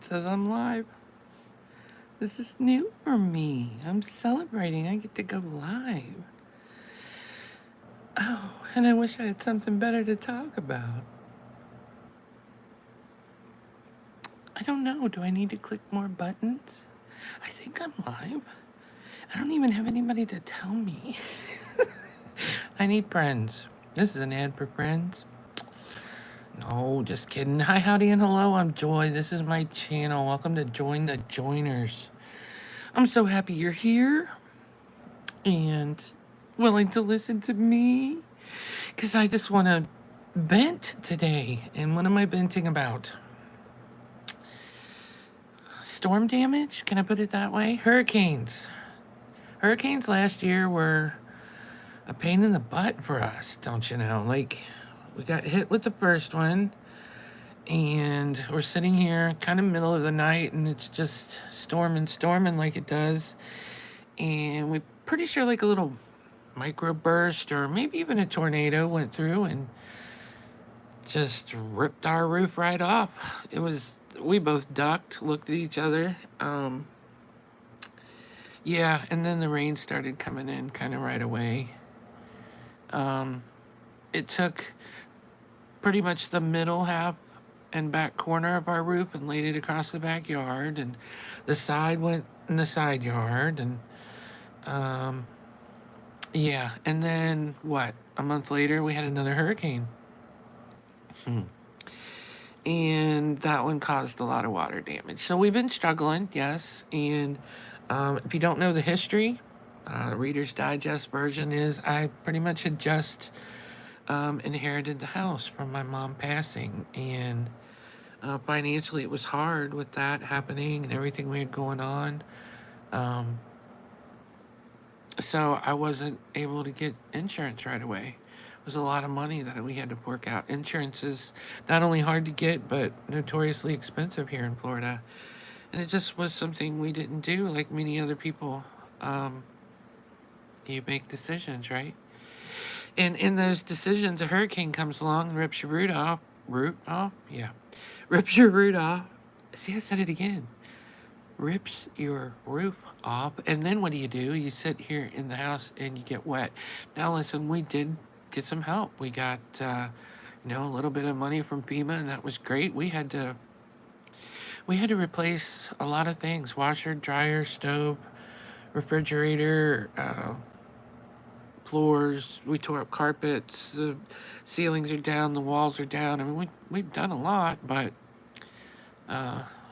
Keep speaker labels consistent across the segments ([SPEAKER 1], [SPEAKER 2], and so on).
[SPEAKER 1] says I'm live. This is new for me. I'm celebrating. I get to go live. Oh, and I wish I had something better to talk about. I don't know. Do I need to click more buttons? I think I'm live. I don't even have anybody to tell me. I need friends. This is an ad for friends. No, just kidding. Hi, howdy, and hello. I'm Joy. This is my channel. Welcome to Join the Joiners. I'm so happy you're here and willing to listen to me because I just want to vent today. And what am I venting about? Storm damage? Can I put it that way? Hurricanes. Hurricanes last year were a pain in the butt for us, don't you know? Like, we got hit with the first one, and we're sitting here kind of middle of the night, and it's just storming like it does. And we're pretty sure like a little microburst or maybe even a tornado went through and just ripped our roof right off. We both ducked, looked at each other. Yeah, and then the rain started coming in kind of right away. It took pretty much the middle half and back corner of our roof and laid it across the backyard, and the side went in the side yard, and yeah, and then what? A month later, we had another hurricane. And that one caused a lot of water damage. So we've been struggling, yes. And if you don't know the history, Reader's Digest version is I pretty much had just inherited the house from my mom passing. And financially, it was hard with that happening and everything we had going on. So I wasn't able to get insurance right away. It was a lot of money that we had to fork out. Insurance is not only hard to get, but notoriously expensive here in Florida. And it just was something we didn't do like many other people. You make decisions, right? And in those decisions, a hurricane comes along and rips your root off. Root off? Yeah. Rips your root off. See, I said it again. Rips your roof off, and then what do? You sit here in the house and you get wet. Now listen, we did get some help. We got a little bit of money from FEMA, and that was great. We had to replace a lot of things: washer, dryer, stove, refrigerator, floors. We tore up carpets. The ceilings are down, the walls are down. I mean, we've done a lot, but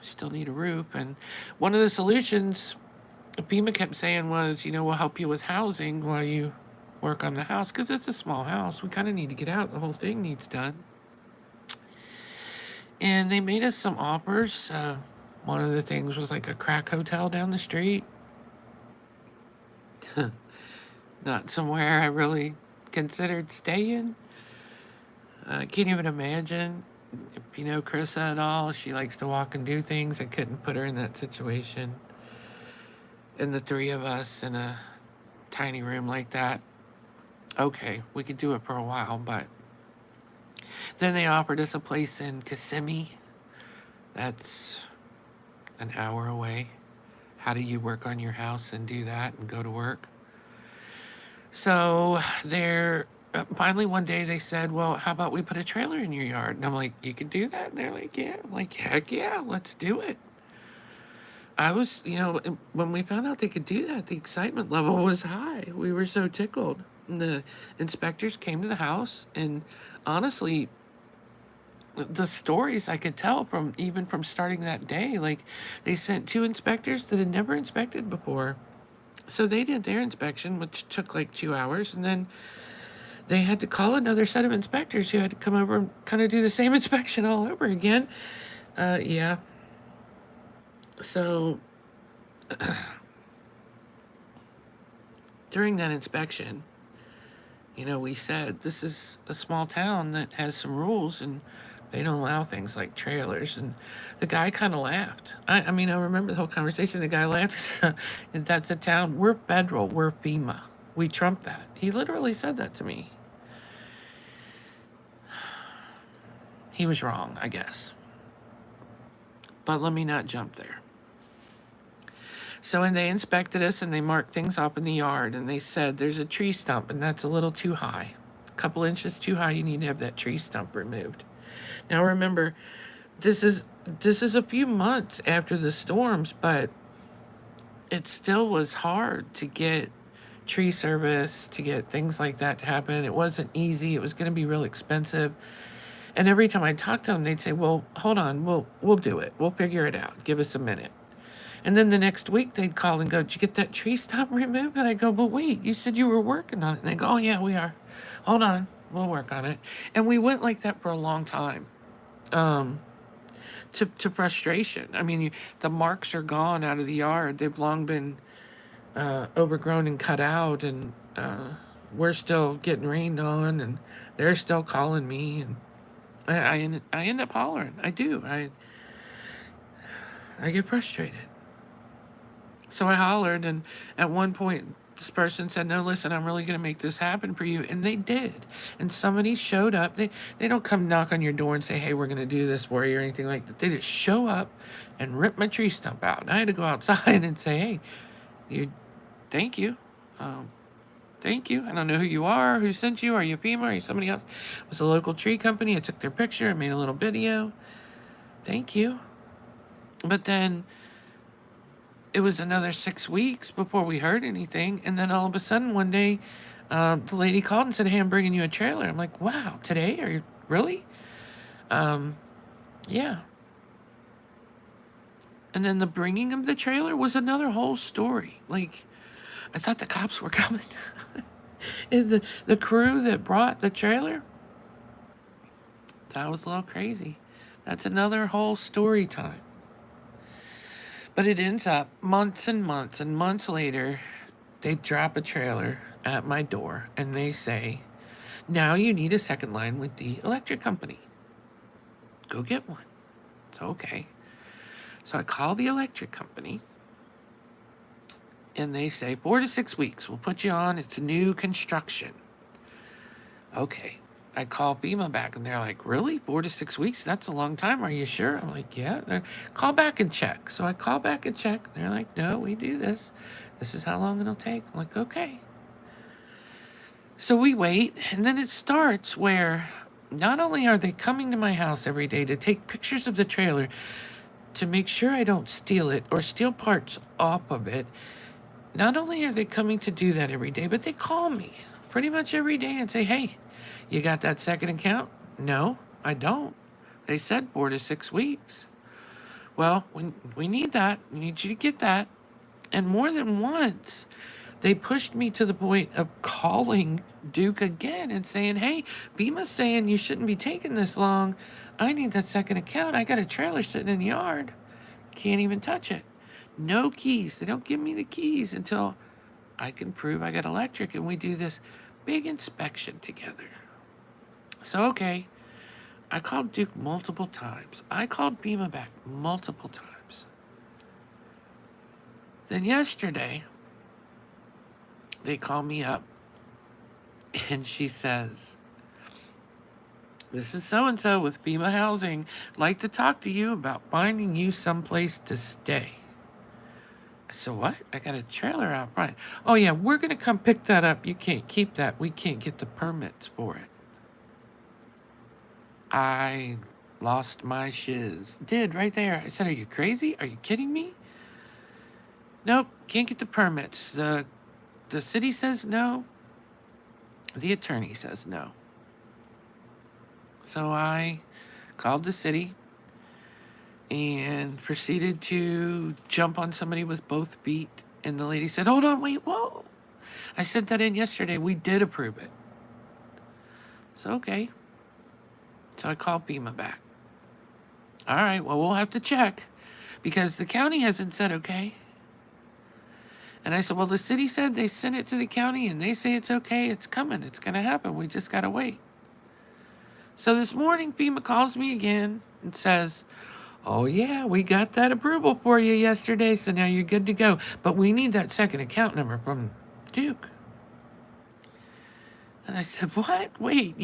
[SPEAKER 1] still need a roof. And one of the solutions FEMA kept saying was, we'll help you with housing while you work on the house, because it's a small house. We kind of need to get out. The whole thing needs done. And they made us some offers. One of the things was like a crack hotel down the street. Not somewhere I really considered staying. I can't even imagine. If you know Carissa at all, she likes to walk and do things. I couldn't put her in that situation. And the three of us in a tiny room like that, okay, we could do it for a while, but then they offered us a place in Kissimmee. That's an hour away. How do you work on your house and do that and go to work? So they're finally one day they said, well, how about we put a trailer in your yard? And I'm like, you could do that? And they're like, yeah. I'm like, heck yeah, let's do it. I was, when we found out they could do that, the excitement level was high. We were so tickled. And the inspectors came to the house, and honestly, the stories I could tell from starting that day, like they sent 2 inspectors that had never inspected before. So they did their inspection, which took like 2 hours, and then they had to call another set of inspectors who had to come over and kind of do the same inspection all over again. Yeah. So during that inspection, we said this is a small town that has some rules and they don't allow things like trailers. And the guy kind of laughed. I mean, I remember the whole conversation. The guy laughed. That's a town. We're federal. We're FEMA. We trump that. He literally said that to me. He was wrong, I guess. But let me not jump there. So when they inspected us and they marked things up in the yard and they said there's a tree stump and that's a little too high, a couple inches too high, you need to have that tree stump removed. Now remember, this is a few months after the storms, but it still was hard to get tree service, to get things like that to happen. It wasn't easy. It was going to be real expensive. And every time I talked to them, they'd say, "Well, hold on, we'll do it. We'll figure it out. Give us a minute." And then the next week they'd call and go, "Did you get that tree stump removed?" And I go, "But wait, you said you were working on it." And they go, "Oh yeah, we are. Hold on, we'll work on it." And we went like that for a long time. To frustration. I mean, the marks are gone out of the yard. They've long been overgrown and cut out, and we're still getting rained on, and they're still calling me, and I end up hollering. I do. I get frustrated. So I hollered, and at one point, this person said, "No, listen, I'm really going to make this happen for you." And they did. And somebody showed up. They don't come knock on your door and say, "Hey, we're going to do this for you," or anything like that. They just show up and rip my tree stump out. And I had to go outside and say, "Hey, thank you. Thank you. I don't know who you are, who sent you. Are you FEMA? Are you somebody else?" It was a local tree company. I took their picture. I made a little video. Thank you. But then it was another 6 weeks before we heard anything. And then all of a sudden one day, the lady called and said, "Hey, I'm bringing you a trailer." I'm like, "Wow, today? Are you really?" Yeah. And then the bringing of the trailer was another whole story. Like, I thought the cops were coming. And the crew that brought the trailer, that was a little crazy. That's another whole story time. But it ends up months and months and months later, they drop a trailer at my door and they say, "Now you need a second line with the electric company. Go get one." So, okay. So I call the electric company and they say, 4 to 6 weeks, we'll put you on. It's new construction. Okay. I call FEMA back and they're like, "Really? 4 to 6 weeks? That's a long time. Are you sure?" I'm like, "Yeah." Call back and check. So I call back and check. They're like, "No, we do this. This is how long it'll take." I'm like, "Okay." So we wait, and then it starts where not only are they coming to my house every day to take pictures of the trailer to make sure I don't steal it or steal parts off of it, not only are they coming to do that every day, but they call me pretty much every day and say, "Hey, you got that second account?" "No, I don't. They said 4 to 6 weeks." "Well, we need that. We need you to get that." And more than once, they pushed me to the point of calling Duke again and saying, "Hey, FEMA's saying you shouldn't be taking this long. I need that second account. I got a trailer sitting in the yard. Can't even touch it. No keys. They don't give me the keys until I can prove I got electric and we do this big inspection together." So, okay, I called Duke multiple times. I called FEMA back multiple times. Then yesterday, they call me up and she says, "This is so-and-so with FEMA Housing. I'd like to talk to you about finding you someplace to stay." I said, "What? I got a trailer out front." "Oh yeah, we're going to come pick that up. You can't keep that. We can't get the permits for it." I lost my shiz. Did right there. I said, "Are you crazy? Are you kidding me?" "Nope, can't get the permits. The city says no. The attorney says no." So I called the city and proceeded to jump on somebody with both feet. And the lady said, "Hold on, wait, whoa. I sent that in yesterday. We did approve it." So, okay. So I called FEMA back. "All right, well, we'll have to check because the county hasn't said okay." And I said, "Well, the city said they sent it to the county and they say it's okay. It's coming. It's going to happen. We just got to wait." So this morning, FEMA calls me again and says, "Oh, yeah, we got that approval for you yesterday, so now you're good to go. But we need that second account number from Duke." And I said, "What? Wait,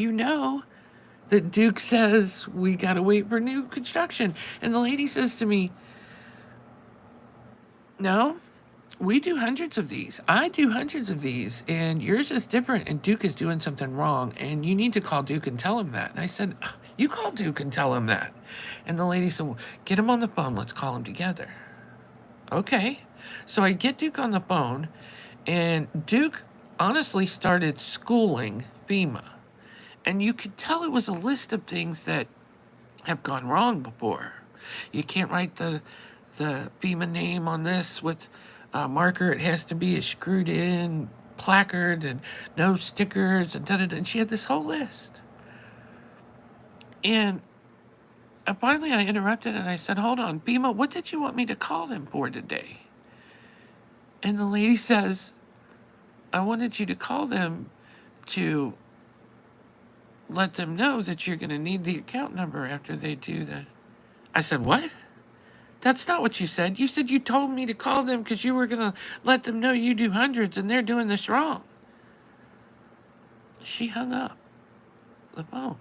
[SPEAKER 1] that Duke says we got to wait for new construction. And the lady says to me, no, we do hundreds of these. I do hundreds of these, and yours is different, and Duke is doing something wrong, and you need to call Duke and tell him that. And I said, you call Duke and tell him that. And the lady said, well, get him on the phone. Let's call him together. Okay. So I get Duke on the phone, and Duke honestly started schooling FEMA. And you could tell it was a list of things that have gone wrong before. You can't write the FEMA name on this with a marker. It has to be a screwed in placard and no stickers and da-da-da. And she had this whole list. And finally I interrupted and I said, hold on, FEMA, what did you want me to call them for today? And the lady says, I wanted you to call them to let them know that you're going to need the account number after they do that. I said, what? That's not what you said. You said you told me to call them because you were going to let them know you do hundreds and they're doing this wrong. She hung up the phone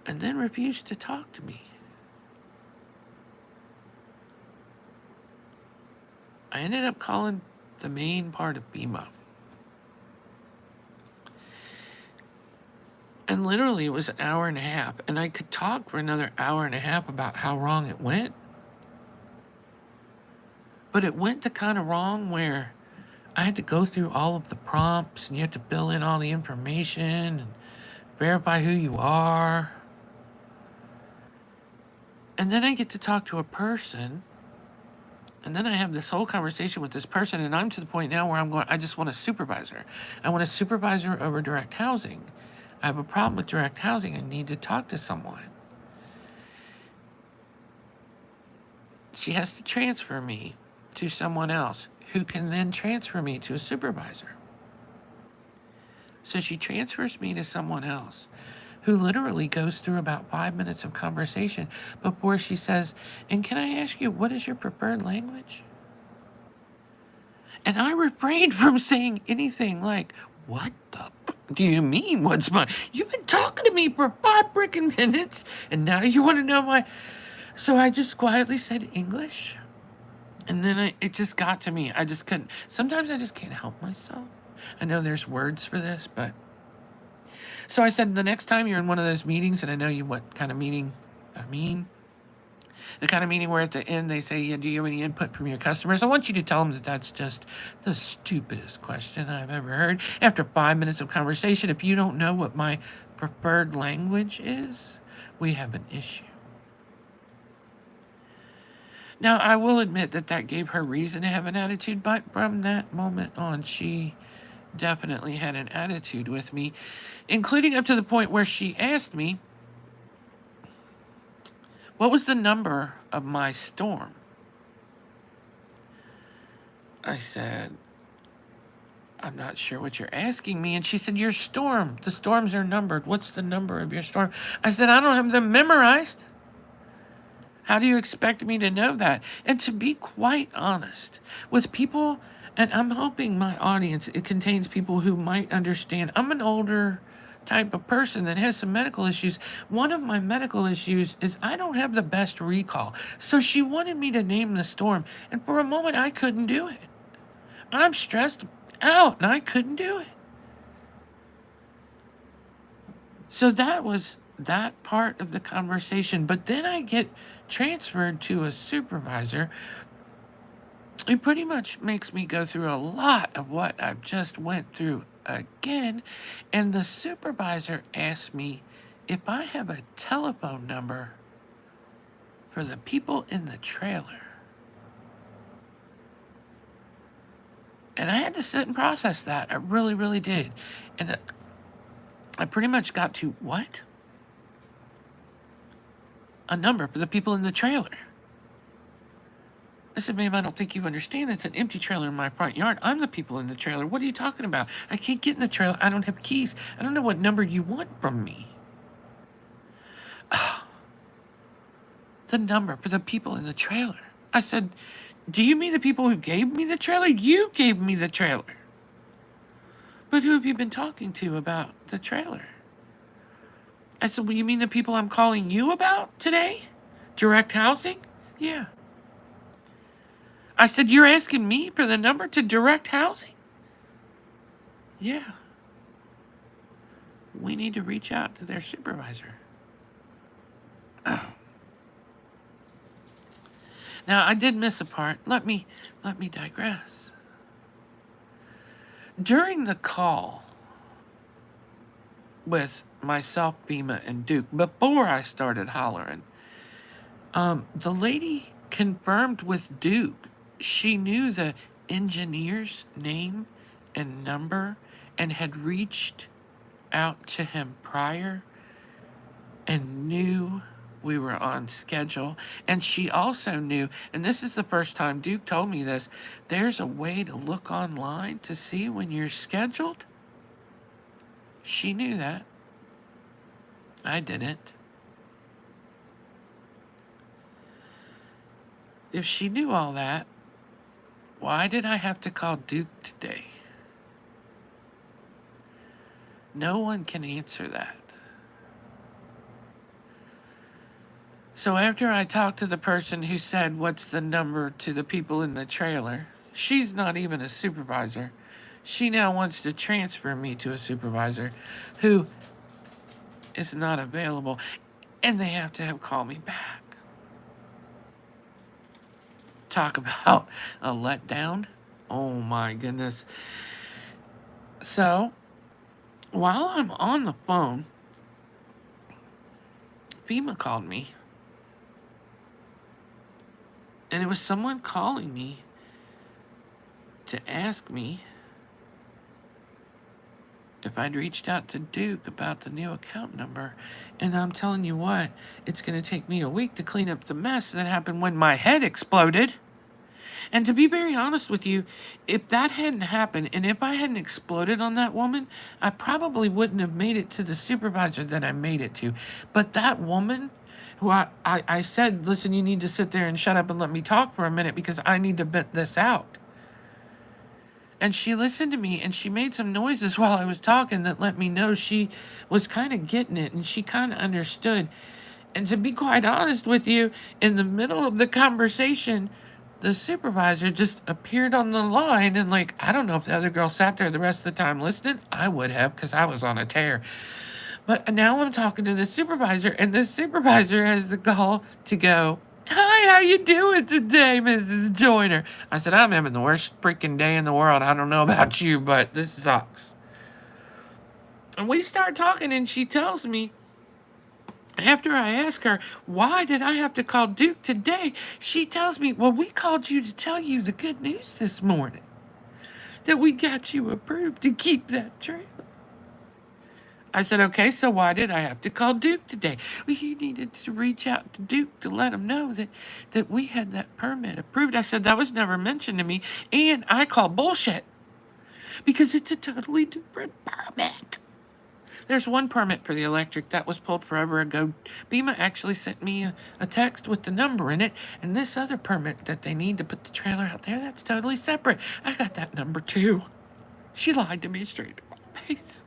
[SPEAKER 1] and then refused to talk to me. I ended up calling the main part of FEMA. And literally, it was an hour and a half. And I could talk for another hour and a half about how wrong it went. But it went the kind of wrong where I had to go through all of the prompts, and you have to fill in all the information and verify who you are. And then I get to talk to a person. And then I have this whole conversation with this person. And I'm to the point now where I'm going, I just want a supervisor. I want a supervisor over direct housing. I have a problem with direct housing. I need to talk to someone. She has to transfer me to someone else who can then transfer me to a supervisor. So she transfers me to someone else who literally goes through about 5 minutes of conversation before she says, and can I ask you, what is your preferred language? And I refrained from saying anything like, what the do you mean? What's my... You've been talking to me for 5 freaking minutes, and now you want to know my... So I just quietly said English. And then it just got to me. I just couldn't... Sometimes I just can't help myself. I know there's words for this, but... So I said, the next time you're in one of those meetings, and I know you what kind of meeting I mean... The kind of meeting where at the end they say, yeah, do you have any input from your customers? I want you to tell them that that's just the stupidest question I've ever heard. After 5 minutes of conversation, if you don't know what my preferred language is, we have an issue. Now, I will admit that that gave her reason to have an attitude, but from that moment on, she definitely had an attitude with me, including up to the point where she asked me, what was the number of my storm? I said, I'm not sure what you're asking me. And she said, your storm. The storms are numbered. What's the number of your storm? I said, I don't have them memorized. How do you expect me to know that? And to be quite honest, with people, and I'm hoping my audience, it contains people who might understand. I'm an older type of person that has some medical issues. One of my medical issues is I don't have the best recall. So she wanted me to name the storm, and for a moment I couldn't do it. I'm stressed out and I couldn't do it. So that was that part of the conversation. But then I get transferred to a supervisor who pretty much makes me go through a lot of what I've just went through again. And the supervisor asked me if I have a telephone number for the people in the trailer. And I had to sit and process that. I really, really did. And I pretty much got to, what? A number for the people in the trailer. I said, ma'am, I don't think you understand. It's an empty trailer in my front yard. I'm the people in the trailer. What are you talking about? I can't get in the trailer. I don't have keys. I don't know what number you want from me. The number for the people in the trailer. I said, do you mean the people who gave me the trailer? You gave me the trailer. But who have you been talking to about the trailer? I said, well, you mean the people I'm calling you about today? Direct housing? Yeah. I said, you're asking me for the number to direct housing? Yeah. We need to reach out to their supervisor. Oh. Now, I did miss a part. Let me digress. During the call with myself, Bima, and Duke, before I started hollering, the lady confirmed with Duke she knew the engineer's name and number and had reached out to him prior and knew we were on schedule. And she also knew, and this is the first time Duke told me this, there's a way to look online to see when you're scheduled. She knew that. I didn't. If she knew all that, why did I have to call Duke today? No one can answer that. So after I talked to the person who said, what's the number to the people in the trailer? She's not even a supervisor. She now wants to transfer me to a supervisor who is not available. And they have to call me back. Talk about a letdown. Oh my goodness. So, while I'm on the phone, FEMA called me. And it was someone calling me to ask me if I'd reached out to Duke about the new account number. And I'm telling you what, it's going to take me a week to clean up the mess that happened when my head exploded. And to be very honest with you, if that hadn't happened and if I hadn't exploded on that woman, I probably wouldn't have made it to the supervisor that I made it to. But that woman, who I said, listen, you need to sit there and shut up and let me talk for a minute because I need to vent this out. And she listened to me and she made some noises while I was talking that let me know she was kind of getting it and she kind of understood. And to be quite honest with you, in the middle of the conversation, the supervisor just appeared on the line and like, I don't know if the other girl sat there the rest of the time listening. I would have because I was on a tear. But now I'm talking to the supervisor and the supervisor has the call to go, hi, how you doing today, Mrs. Joyner? I said, I'm having the worst freaking day in the world. I don't know about you, but this sucks. And we start talking and she tells me, after I ask her, why did I have to call Duke today? She tells me, well, we called you to tell you the good news this morning. That we got you approved to keep that trailer. I said, okay, so why did I have to call Duke today? Well, you needed to reach out to Duke to let him know that we had that permit approved. I said, that was never mentioned to me, and I call bullshit because it's a totally different permit. There's one permit for the electric that was pulled forever ago. BEMA actually sent me a text with the number in it, and this other permit that they need to put the trailer out there, that's totally separate. I got that number too. She lied to me straight to my face.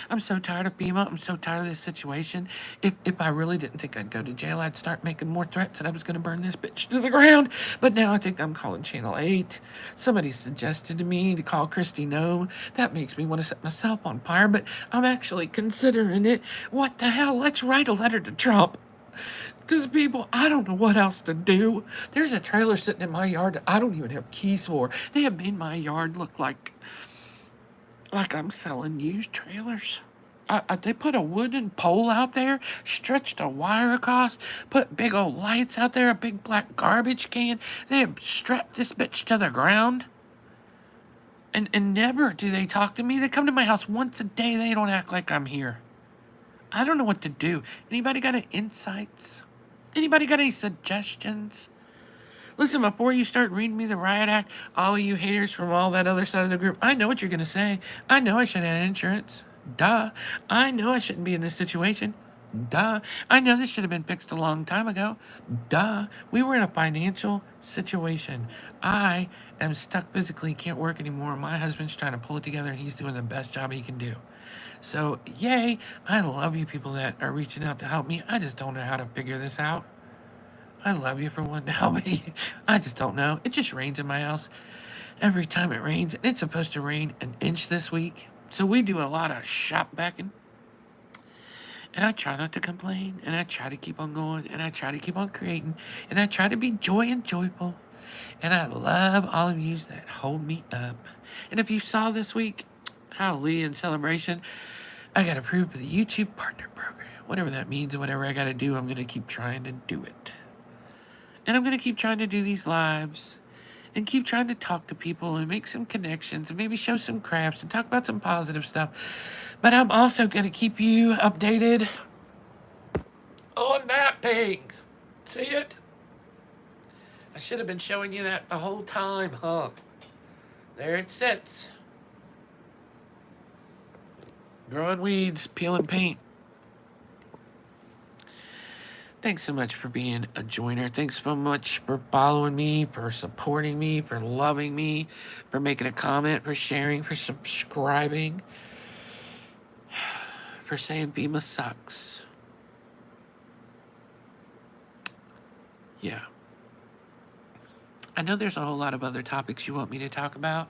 [SPEAKER 1] I'm so tired of FEMA. I'm so tired of this situation. If I really didn't think I'd go to jail, I'd start making more threats that I was going to burn this bitch to the ground. But now I think I'm calling Channel 8. Somebody suggested to me to call Christy No. That makes me want to set myself on fire, but I'm actually considering it. What the hell? Let's write a letter to Trump. Because people, I don't know what else to do. There's a trailer sitting in my yard that I don't even have keys for. They have made my yard look like I'm selling used trailers. They put a wooden pole out there, stretched a wire across, put big old lights out there, a big black garbage can. They have strapped this bitch to the ground. And never do they talk to me. They come to my house once a day. They don't act like I'm here. I don't know what to do. Anybody got any insights? Anybody got any suggestions? Listen, before you start reading me the riot act, all of you haters from all that other side of the group, I know what you're going to say. I know I should have insurance. Duh. I know I shouldn't be in this situation. Duh. I know this should have been fixed a long time ago. Duh. We were in a financial situation. I am stuck physically, can't work anymore. My husband's trying to pull it together and he's doing the best job he can do. So, yay. I love you people that are reaching out to help me. I just don't know how to figure this out. I love you for wanting to help me. I just don't know. It just rains in my house every time it rains. It's supposed to rain an inch this week. So we do a lot of shop backing. And I try not to complain, and I try to keep on going, and I try to keep on creating, and I try to be joy and joyful. And I love all of you that hold me up. And if you saw this week, hallelujah, in celebration, I got approved for the YouTube Partner Program. Whatever that means and whatever I got to do, I'm going to keep trying to do it. And I'm going to keep trying to do these lives and keep trying to talk to people and make some connections and maybe show some crafts and talk about some positive stuff. But I'm also going to keep you updated on that thing. See it? I should have been showing you that the whole time, huh? There it sits. Growing weeds, peeling paint. Thanks so much for being a joiner. Thanks so much for following me, for supporting me, for loving me, for making a comment, for sharing, for subscribing, for saying FEMA sucks. Yeah. I know there's a whole lot of other topics you want me to talk about.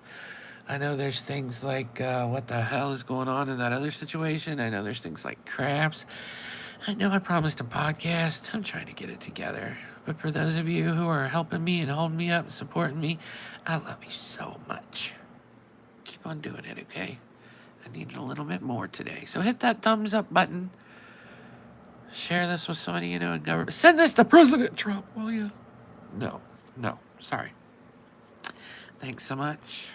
[SPEAKER 1] I know there's things like what the hell is going on in that other situation. I know there's things like crafts. I know I promised a podcast. I'm trying to get it together. But for those of you who are helping me and holding me up and supporting me, I love you so much. Keep on doing it, okay? I need a little bit more today. So hit that thumbs up button. Share this with somebody you know in government. Send this to President Trump, will you? No, sorry. Thanks so much.